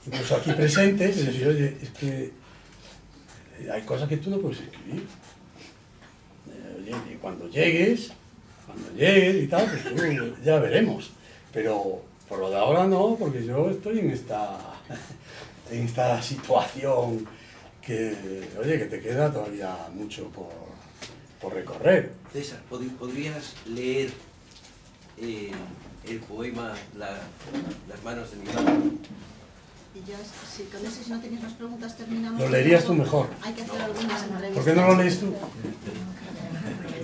incluso aquí presentes, y decir, oye, es que hay cosas que tú no puedes escribir. Oye, y cuando llegues y tal, pues ya veremos. Pero por lo de ahora no, porque yo estoy en esta situación que, oye, que te queda todavía mucho por recorrer. César, ¿podrías leer el poema Las manos de mi madre? Y ya, si con eso, si no tienes más preguntas, terminamos. Lo leerías tú mejor. Hay que hacer algunas entrevistas. ¿Por qué no lo lees tú?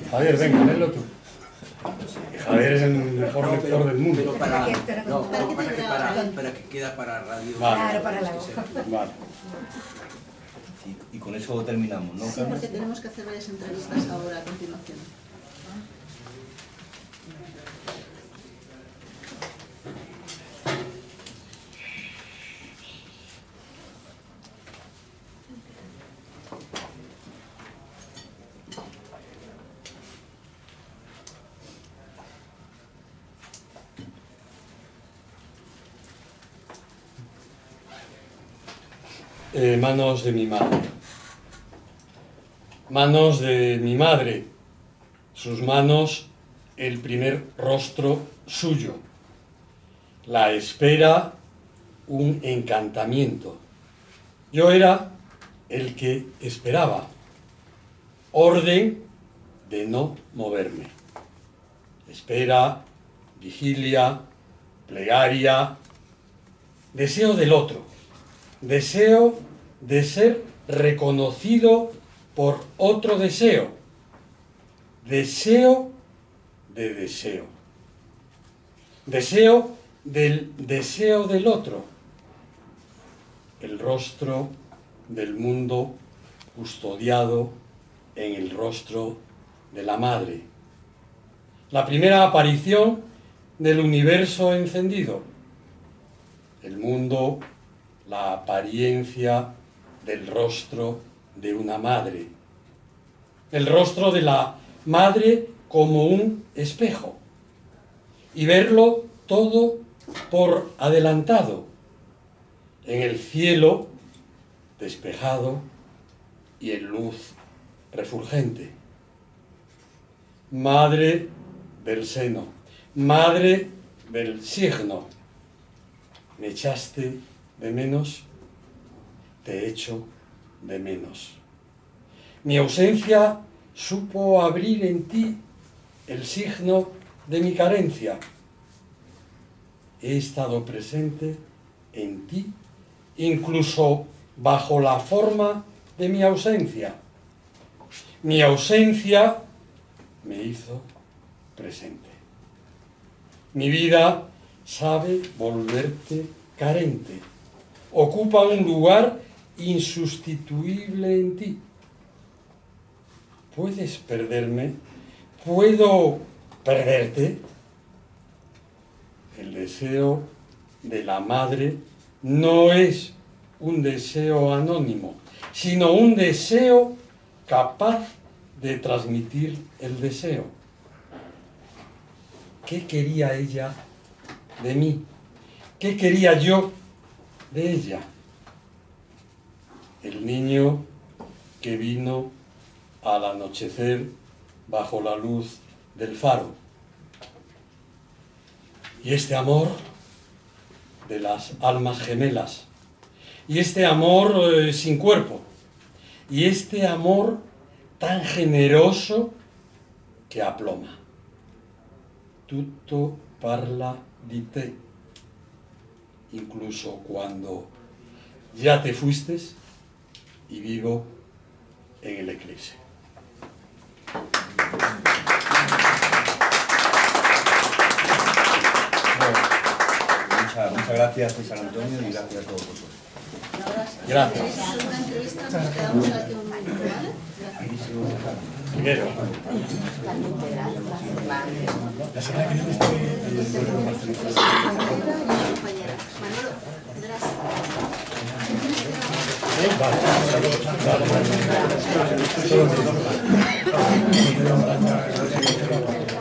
Javier, venga, léelo tú. Javier es el mejor lector del mundo. Pero para que queda para radio. Vale. Claro, para la voz. Vale. Sí, y con eso terminamos, ¿no, Sí, Carmen? porque tenemos que hacer varias entrevistas ahora a continuación. Manos de mi madre. Manos de mi madre. Sus manos, el primer rostro suyo. La espera, un encantamiento. Yo era el que esperaba. Orden de no moverme. Espera, vigilia, plegaria, deseo del otro. Deseo de ser reconocido por otro deseo. Deseo de deseo. Deseo del deseo del otro. El rostro del mundo custodiado en el rostro de la madre. La primera aparición del universo encendido. El mundo, la apariencia del rostro de una madre. El rostro de la madre como un espejo. Y verlo todo por adelantado. En el cielo despejado y en luz refulgente. Madre del seno. Madre del signo. Me echaste de menos, te echo de menos. Mi ausencia supo abrir en ti el signo de mi carencia. He estado presente en ti, incluso bajo la forma de mi ausencia. Mi ausencia me hizo presente. Mi vida sabe volverte carente. Ocupa un lugar insustituible en ti. ¿Puedes perderme? ¿Puedo perderte? El deseo de la madre no es un deseo anónimo, sino un deseo capaz de transmitir el deseo. ¿Qué quería ella de mí? ¿Qué quería yo de ella? El niño que vino al anochecer bajo la luz del faro. Y este amor de las almas gemelas. Y este amor sin cuerpo. Y este amor tan generoso que aploma. Tutto parla di te. Incluso cuando ya te fuiste y vivo en el eclipse. Muchas gracias, César Antonio, y gracias a todos vosotros. Gracias. Si queréis hacer una entrevista, nos quedamos aquí un momento, ¿vale? Primero. La semana que viene estoy... Compañera. Manolo, tendrás... Vale.